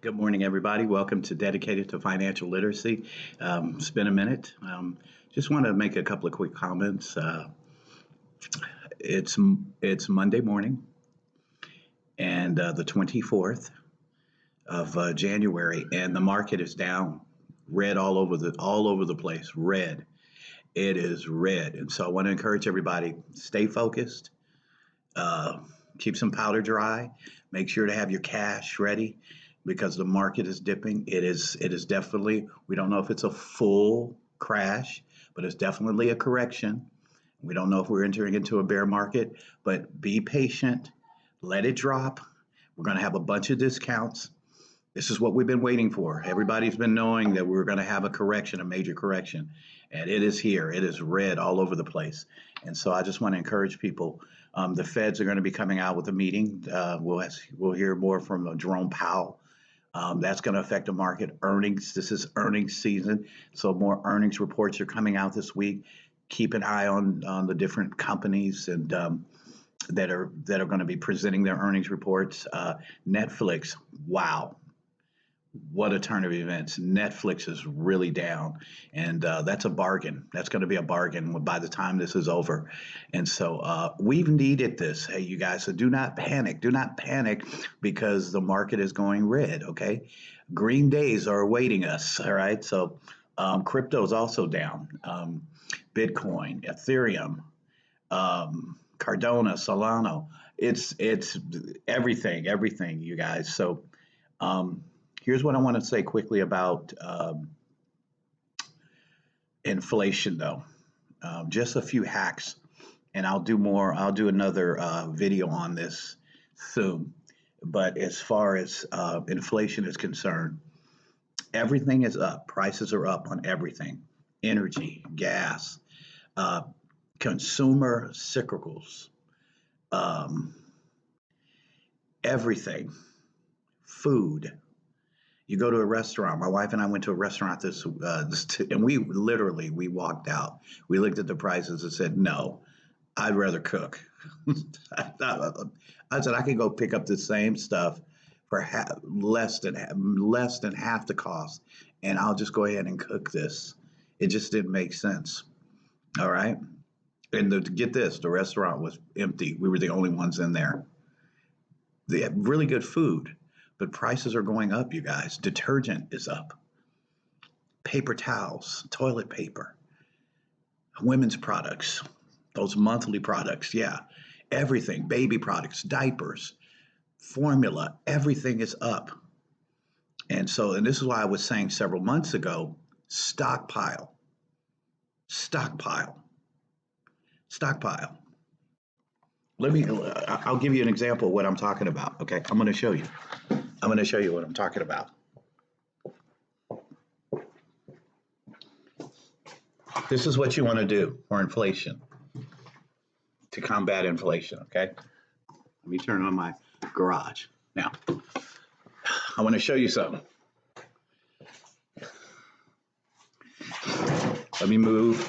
Good morning, everybody. Welcome to Dedicated to Financial Literacy. It's been a minute. Just want to make a couple of quick comments. It's it's Monday morning, and the 24th of January, and the market is down, red all over the place. Red. It is red, and so I want to encourage everybody: stay focused, uh, keep some powder dry, make sure to have your cash ready because the market is dipping. It is definitely, we don't know if it's a full crash, but it's definitely a correction. We don't know if we're entering into a bear market, but be patient, let it drop. We're going to have a bunch of discounts. This is what we've been waiting for. Everybody's been knowing that we are going to have a correction, a major correction, and it is here. It is red all over the place. And so I just want to encourage people. The Feds are going to be coming out with a meeting. We'll hear more from Jerome Powell. That's going to affect the market. Earnings. This is earnings season, so more earnings reports are coming out this week. Keep an eye on the different companies and that are going to be presenting their earnings reports. Netflix. Wow, what a turn of events. Netflix is really down, and that's a bargain. That's going to be a bargain by the time this is over. And so we've needed this. Hey, you guys, so do not panic. Do not panic because the market is going red, okay? Green days are awaiting us, all right? So crypto is also down. Bitcoin, Ethereum, Cardano, Solana. It's everything, you guys. So um, here's what I want to say quickly about inflation, though. Just a few hacks, and I'll do more. I'll do another video on this soon. But as far as inflation is concerned, everything is up. Prices are up on everything: energy, gas, uh, consumer cyclicals, um, everything, food. You go to a restaurant. My wife and I went to a restaurant and we walked out. We looked at the prices and said, "No, I'd rather cook." I said I could go pick up the same stuff for less than half the cost, and I'll just go ahead and cook this. It just didn't make sense. All right. And get this, the restaurant was empty. We were the only ones in there. They had really good food, but prices are going up, you guys. Detergent is up, paper towels, toilet paper, women's products, those monthly products, yeah, everything, baby products, diapers, formula, everything is up. And this is why I was saying several months ago, stockpile, stockpile, stockpile. I'll give you an example of what I'm talking about. Okay, I'm going to show you. I'm going to show you what I'm talking about. This is what you want to do for inflation, to combat inflation, okay? Let me turn on my garage. Now, I want to show you something. Let me move.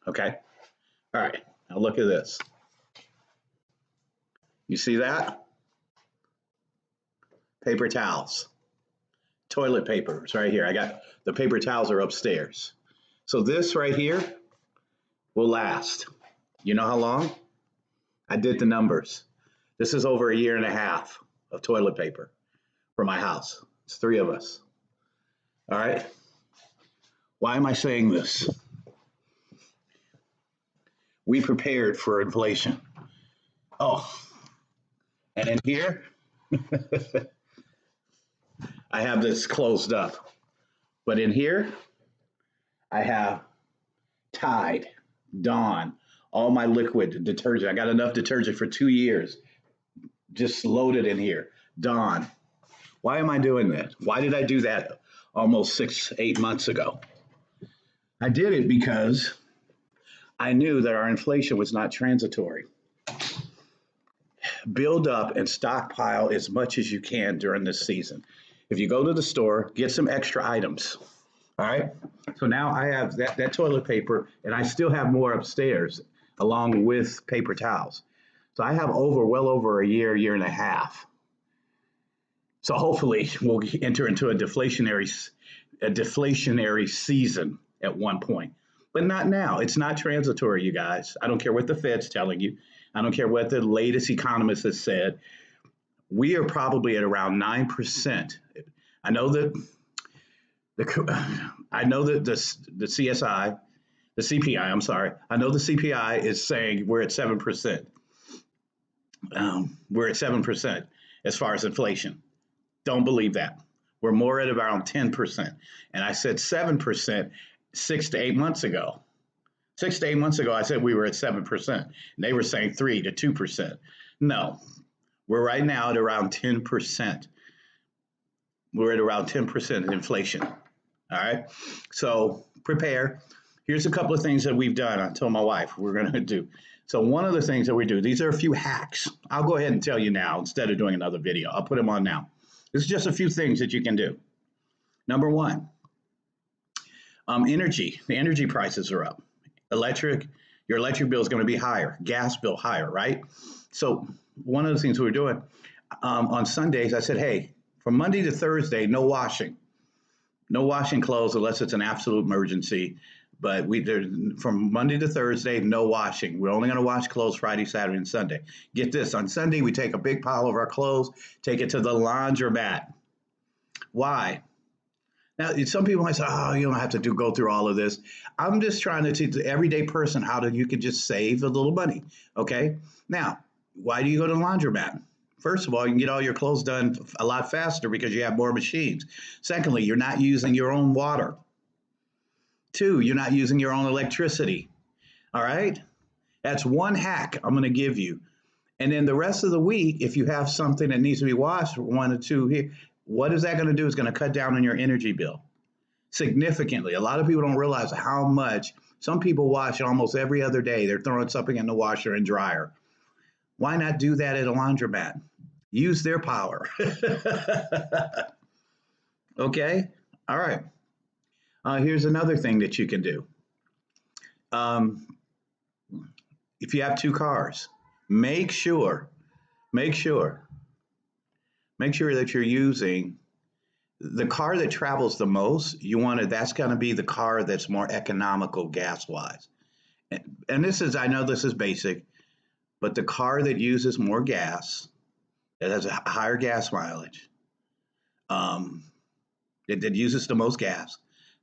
Okay. All right. Now look at this. You see that? Paper towels, toilet paper. It's right here. I got the paper towels are upstairs. So this right here will last. You know how long? I did the numbers. This is over a year and a half of toilet paper for my house. It's three of us. All right. Why am I saying this? We prepared for inflation. Oh, and in here, I have this closed up. But in here, I have Tide, Dawn, all my liquid detergent. I got enough detergent for 2 years, just loaded in here. Dawn. Why am I doing that? Why did I do that almost 8 months ago? I did it because I knew that our inflation was not transitory. Build up and stockpile as much as you can during this season. If you go to the store, get some extra items. All right. So now I have that toilet paper, and I still have more upstairs along with paper towels. So I have well over a year, year and a half. So hopefully we'll enter into a deflationary season at one point, but not now. It's not transitory, you guys. I don't care what the Fed's telling you. I don't care what the latest economist has said. We are probably at around 9%. I know that I know that the CSI, the CPI. I'm sorry. I know the CPI is saying we're at 7%. We're at 7% as far as inflation. Don't believe that. We're more at around 10%. And I said 7% 6 to 8 months ago. 6 to 8 months ago, I said we were at 7%. And they were saying 3 to 2%. No, we're right now at around 10%. We're at around 10% inflation. All right. So prepare. Here's a couple of things that we've done. I told my wife we're going to do. So one of the things that we do, these are a few hacks. I'll go ahead and tell you now instead of doing another video. I'll put them on now. This is just a few things that you can do. Number one, energy. The energy prices are up. Your electric bill is going to be higher. Gas bill higher, right? So one of the things we were doing on Sundays, I said, hey, from Monday to Thursday, no washing. No washing clothes unless it's an absolute emergency. But from Monday to Thursday, no washing. We're only going to wash clothes Friday, Saturday, and Sunday. Get this, on Sunday, we take a big pile of our clothes, take it to the laundromat. Why? Now, some people might say, oh, you don't have to go through all of this. I'm just trying to teach the everyday person you can just save a little money, okay? Now, why do you go to the laundromat? First of all, you can get all your clothes done a lot faster because you have more machines. Secondly, you're not using your own water. Two, you're not using your own electricity. All right? That's one hack I'm going to give you. And then the rest of the week, if you have something that needs to be washed, one or two here, what is that going to do? It's going to cut down on your energy bill significantly. A lot of people don't realize how much. Some people wash almost every other day. They're throwing something in the washer and dryer. Why not do that at a laundromat? Use their power. Okay? All right. Here's another thing that you can do. If you have two cars, make sure that you're using the car that travels the most. That's going to be the car that's more economical gas wise. And I know this is basic, but the car that uses more gas, that has a higher gas mileage, that uses the most gas,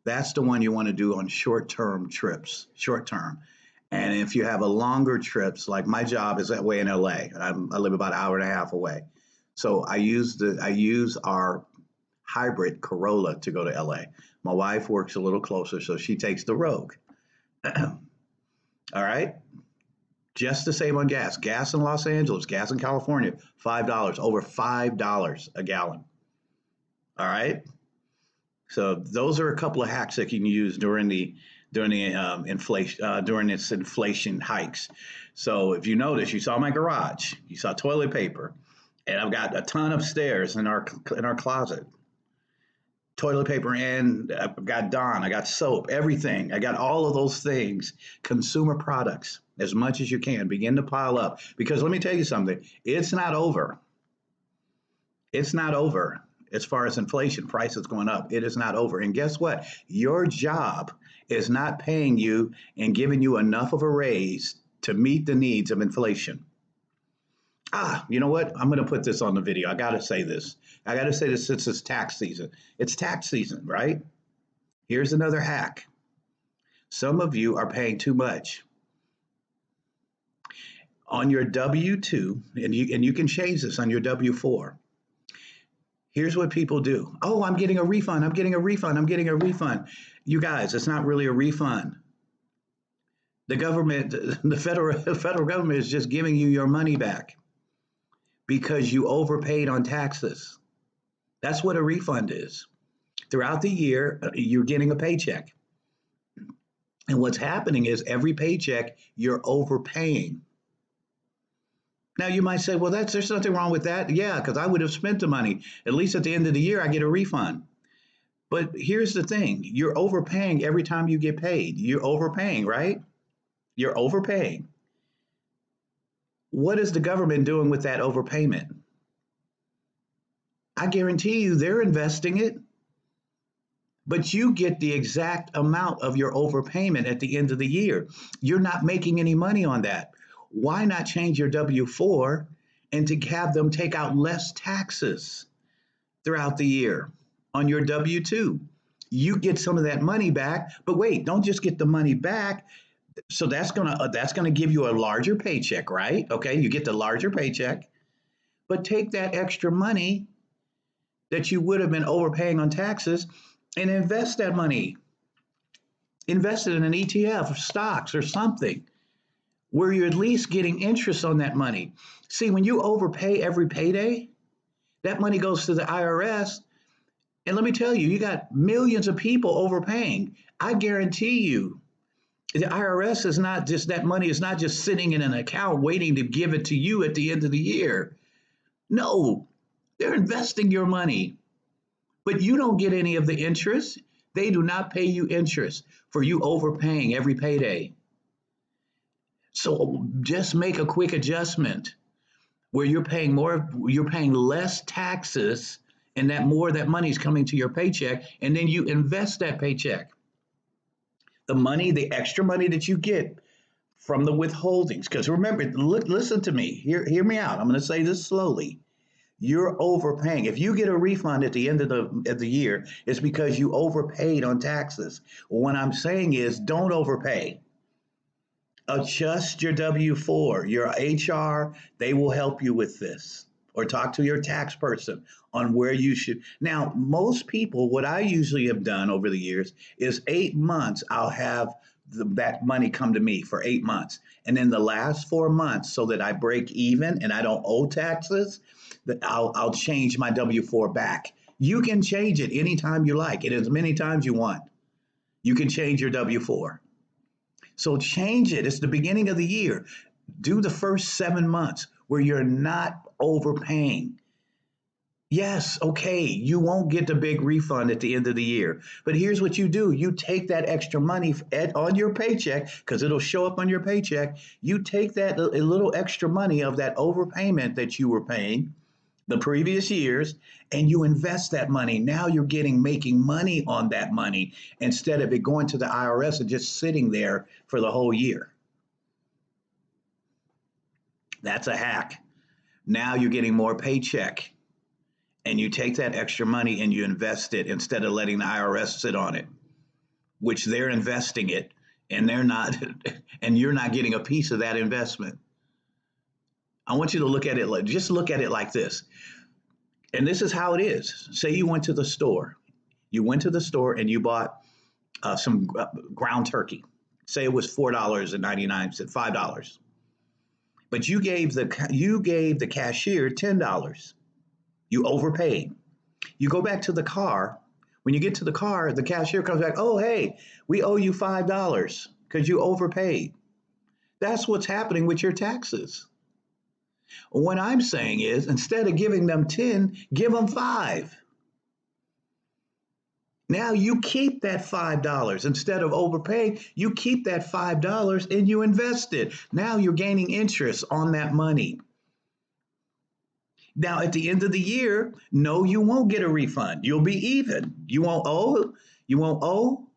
that's the one you want to do on short-term trips, short-term. And if you have a longer trips, like my job is that way in LA, I live about an hour and a half away. So I use our hybrid Corolla to go to LA. My wife works a little closer, so she takes the Rogue. All right. Just the same on gas. Gas in Los Angeles, gas in California, $5, over $5 a gallon. All right. So those are a couple of hacks that you can use during this inflation hikes. So if you notice, you saw my garage, you saw toilet paper, and I've got a ton of stairs in our closet. Toilet paper, and I've got Dawn, I got soap, everything. I got all of those things, consumer products, as much as you can. Begin to pile up. Because let me tell you something, it's not over. It's not over as far as inflation, prices going up. It is not over. And guess what? Your job is not paying you and giving you enough of a raise to meet the needs of inflation. You know what? I'm going to put this on the video. I got to say this. Since it's tax season. It's tax season, right? Here's another hack. Some of you are paying too much. On your W-2, and you can change this on your W-4. Here's what people do. Oh, I'm getting a refund. I'm getting a refund. I'm getting a refund. You guys, it's not really a refund. The government, the federal government is just giving you your money back because you overpaid on taxes. That's what a refund is. Throughout the year, you're getting a paycheck. And what's happening is every paycheck, you're overpaying. Now you might say, well, there's nothing wrong with that. Yeah, because I would have spent the money. At least at the end of the year, I get a refund. But here's the thing. You're overpaying every time you get paid. You're overpaying, right? You're overpaying. What is the government doing with that overpayment? I guarantee you they're investing it, but you get the exact amount of your overpayment at the end of the year. You're not making any money on that. Why not change your W 4 and to have them take out less taxes throughout the year on your W 2? You get some of that money back, but wait, don't just get the money back. So that's gonna give you a larger paycheck, right? Okay, you get the larger paycheck, but take that extra money that you would have been overpaying on taxes and invest that money. Invest it in an ETF or stocks or something where you're at least getting interest on that money. See, when you overpay every payday, that money goes to the IRS. And let me tell you, you got millions of people overpaying. I guarantee you, the IRS is not just that money is not just sitting in an account waiting to give it to you at the end of the year. No, they're investing your money, but you don't get any of the interest. They do not pay you interest for you overpaying every payday. So just make a quick adjustment where you're paying less taxes, and that more of that money is coming to your paycheck, and then you invest that paycheck. The money, the extra money that you get from the withholdings. Because remember, listen to me, hear me out. I'm going to say this slowly. You're overpaying. If you get a refund at the end of the year, it's because you overpaid on taxes. What I'm saying is, don't overpay. Adjust your W 4, your HR, they will help you with this. Or talk to your tax person on where you should. Now, most people, what I usually have done over the years is 8 months, I'll have that money come to me for 8 months. And then the last 4 months, so that I break even and I don't owe taxes, that I'll change my W 4 back. You can change it anytime you like, and as many times you want. You can change your W 4. So change it. It's the beginning of the year. Do the first 7 months where you're not overpaying. Yes, okay, you won't get the big refund at the end of the year. But here's what you do, you take that extra money on your paycheck, because it'll show up on your paycheck. You take that a little extra money of that overpayment that you were paying the previous years, and you invest that money. Now you're making money on that money instead of it going to the IRS and just sitting there for the whole year. That's a hack. Now you're getting more paycheck, and you take that extra money and you invest it instead of letting the IRS sit on it, which they're investing it, and they're not, and you're not getting a piece of that investment. I want you to look at it like, just look at it like this. And this is how it is. Say you went to the store. You went to the store and you bought some ground turkey. Say it was $4.99, $5. But you gave the cashier $10. You overpaid. You go back to the car. When you get to the car, the cashier comes back, oh, hey, we owe you $5 because you overpaid. That's what's happening with your taxes. What I'm saying is, instead of giving them 10, give them 5. Now you keep that $5. Instead of overpaying, you keep that $5 and you invest it. Now you're gaining interest on that money. Now, at the end of the year, no, you won't get a refund. You'll be even. You won't owe. You won't owe.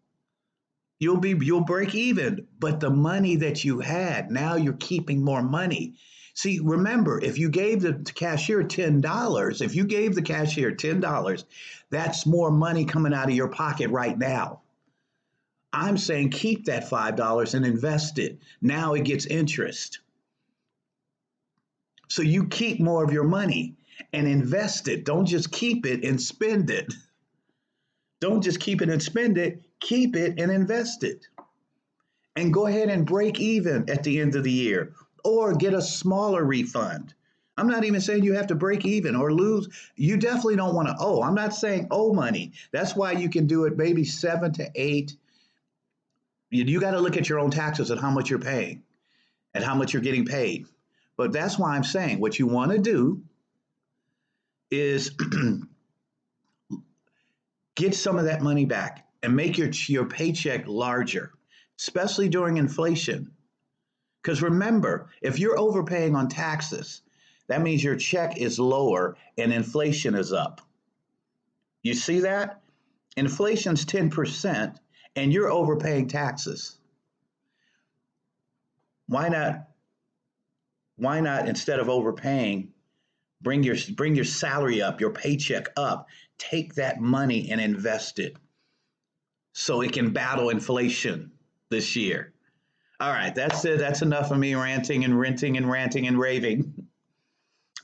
You'll break even. But the money that you had, now you're keeping more money. See, remember, if you gave the cashier $10, if you gave the cashier $10, that's more money coming out of your pocket right now. I'm saying keep that $5 and invest it. Now it gets interest. So you keep more of your money and invest it. Don't just keep it and spend it. Don't just keep it and spend it. Keep it and invest it. And go ahead and break even at the end of the year or get a smaller refund. I'm not even saying you have to break even or lose. You definitely don't want to owe. I'm not saying owe money. That's why you can do it maybe 7 to 8. You got to look at your own taxes and how much you're paying and how much you're getting paid. But that's why I'm saying what you want to do is get some of that money back and make your paycheck larger, especially during inflation. Because remember, if you're overpaying on taxes, that means your check is lower and inflation is up. You see that? Inflation's 10% and you're overpaying taxes. Why not instead of overpaying, bring your salary up, your paycheck up, take that money and invest it so it can battle inflation this year. All right, that's it. That's enough of me ranting and renting and ranting and raving.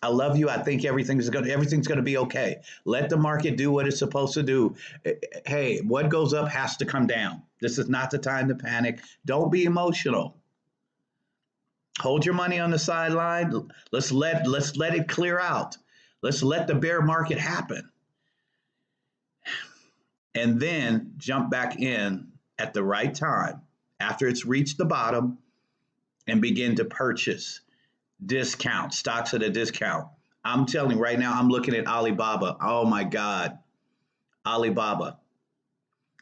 I love you. I think everything's gonna be okay. Let the market do what it's supposed to do. Hey, what goes up has to come down. This is not the time to panic. Don't be emotional. Hold your money on the sideline. Let's let it clear out. Let's let the bear market happen, and then jump back in at the right time after it's reached the bottom and begin to purchase discount stocks at a discount. I'm telling you right now, I'm looking at Alibaba. Oh my God, Alibaba.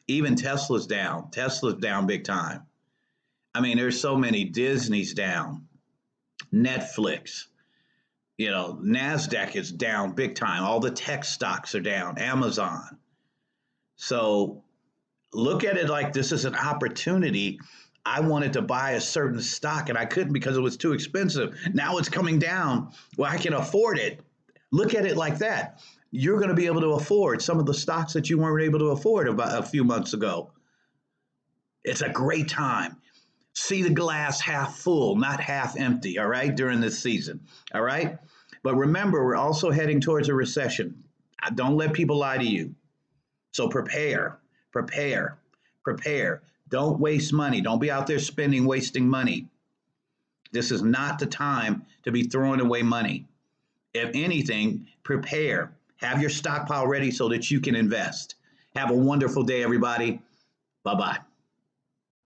Even Tesla's down big time. I mean, there's so many. Disney's down, Netflix, NASDAQ is down big time. All the tech stocks are down, Amazon. So look at it like this is an opportunity. I wanted to buy a certain stock and I couldn't because it was too expensive. Now it's coming down. Well, I can afford it. Look at it like that. You're going to be able to afford some of the stocks that you weren't able to afford about a few months ago. It's a great time. See the glass half full, not half empty, all right, during this season, all right? But remember, we're also heading towards a recession. Don't let people lie to you. So prepare, prepare. Don't waste money. Don't be out there wasting money. This is not the time to be throwing away money. If anything, prepare. Have your stockpile ready so that you can invest. Have a wonderful day, everybody. Bye bye.